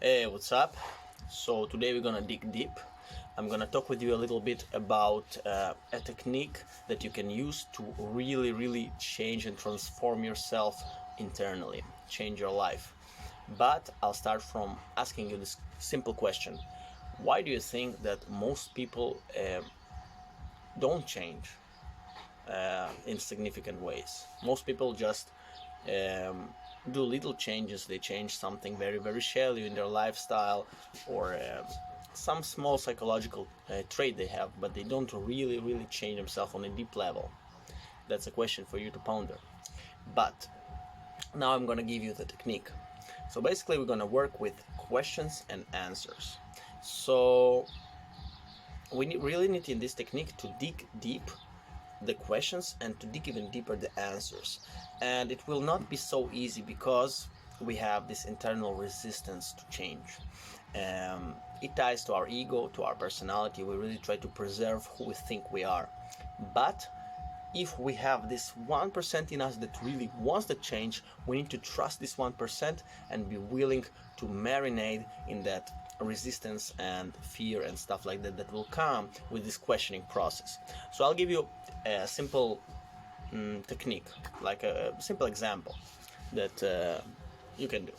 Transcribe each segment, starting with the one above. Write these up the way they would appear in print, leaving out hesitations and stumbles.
Hey, what's up? So today we're gonna dig deep. I'm gonna talk with you a little bit about a technique that you can use to really change and transform yourself internally, change your life. But I'll start from asking you this simple question: why do you think that most people don't change in significant ways? Most people just um, do little changes. They change something very shallow in their lifestyle, or some small psychological trait they have, but they don't really change themselves on a deep level. That's a question for you to ponder. But now I'm gonna give you the technique. So basically we're gonna work with questions and answers. So we really need in this technique to dig deep the questions and to dig even deeper the answers. And it will not be so easy because we have this internal resistance to change. It ties to our ego, to our personality. We really try to preserve who we think we are. But if we have this 1% in us that really wants the change, we need to trust this 1% and be willing to marinate in that resistance and fear and stuff like that that will come with this questioning process. So I'll give you a simple technique, like a simple example that you can do.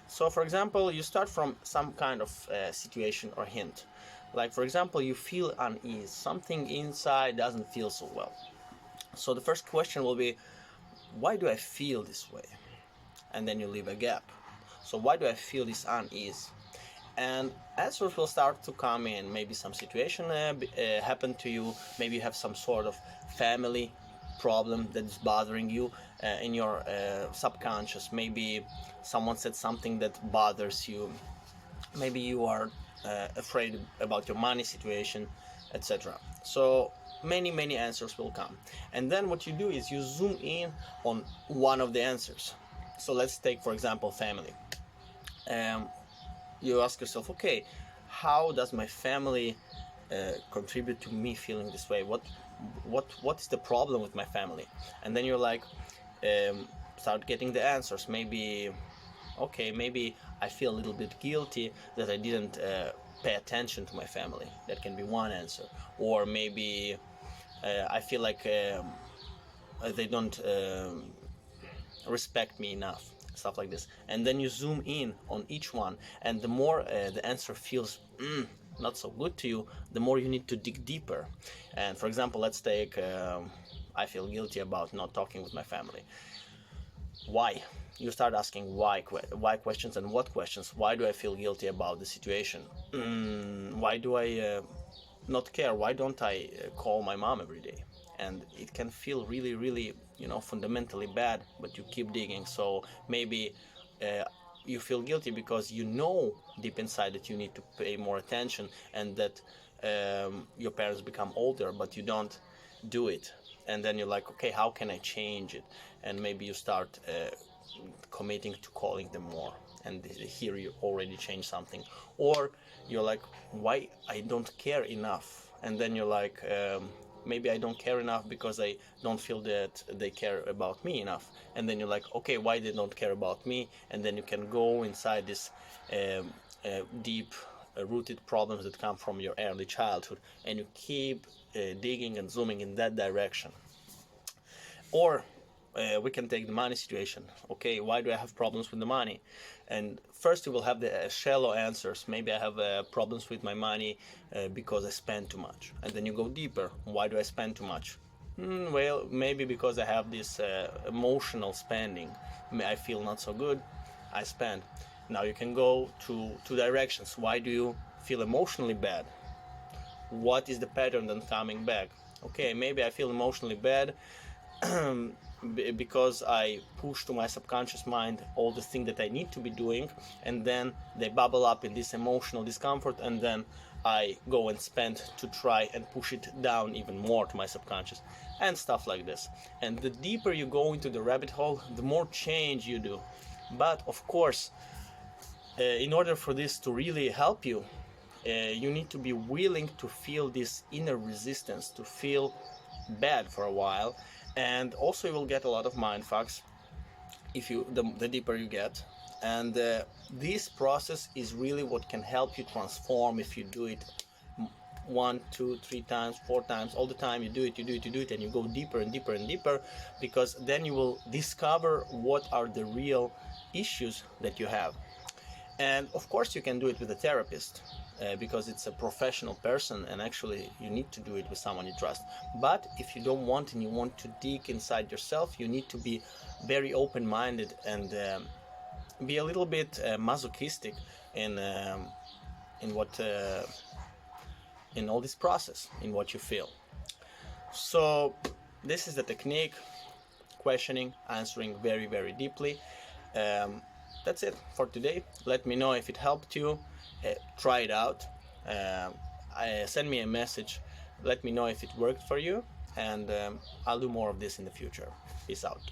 So for example, you start from some kind of situation or hint. Like for example, you feel unease, something inside doesn't feel so well. So the first question will be, why do I feel this way? And then you leave a gap. So why do I feel this unease? And answers will start to come in. Maybe some situation happened to you. Maybe you have some sort of family problem that is bothering you in your subconscious. Maybe someone said something that bothers you. Maybe you are afraid about your money situation, etc. So many answers will come, and then what you do is you zoom in on one of the answers. So let's take for example family. You ask yourself, okay, how does my family contribute to me feeling this way? What is the problem with my family? And then you're like, start getting the answers. Maybe, okay, maybe I feel a little bit guilty that I didn't pay attention to my family. That can be one answer. Or maybe I feel like they don't respect me enough, stuff like this. And then you zoom in on each one, and the more the answer feels not so good to you, the more you need to dig deeper. And for example, let's take I feel guilty about not talking with my family. Why? You start asking why questions, and what questions. Why do I feel guilty about the situation? Why do I not care? Why don't I call my mom every day? And it can feel really fundamentally bad, but you keep digging. So maybe you feel guilty because you know deep inside that you need to pay more attention, and that your parents become older but you don't do it. And then you're like, okay, how can I change it? And maybe you start committing to calling them more, and here you already change something. Or you're like, why I don't care enough? And then you're like, maybe I don't care enough because I don't feel that they care about me enough. And then you're like, okay, why they don't care about me? And then you can go inside this deep rooted problems that come from your early childhood, and you keep digging and zooming in that direction. Or we can take the money situation. Okay, why do I have problems with the money? And first you will have the shallow answers. Maybe I have problems with my money because I spend too much. And then you go deeper. Why do I spend too much? Well, maybe because I have this emotional spending. I feel not so good, I spend. Now you can go to two directions. Why do you feel emotionally bad? What is the pattern then coming back? Okay, maybe I feel emotionally bad because I push to my subconscious mind all the things that I need to be doing, and then they bubble up in this emotional discomfort, and then I go and spend to try and push it down even more to my subconscious, and stuff like this. And the deeper you go into the rabbit hole, the more change you do. But of course, in order for this to really help you, you need to be willing to feel this inner resistance, to feel bad for a while. And also you will get a lot of mind fucks if you the deeper you get. And this process is really what can help you transform if you do it 1, 2, 3 times, 4 times, all the time. You do it, and you go deeper and deeper and deeper, because then you will discover what are the real issues that you have. And of course you can do it with a therapist, because it's a professional person, and actually you need to do it with someone you trust. But if you don't want, and you want to dig inside yourself, you need to be very open-minded and be a little bit masochistic in what in all this process, in what you feel. So this is the technique: questioning, answering very, very deeply. That's it for today. Let me know if it helped you. Try it out. Send me a message. Let me know if it worked for you, and I'll do more of this in the future. Peace out.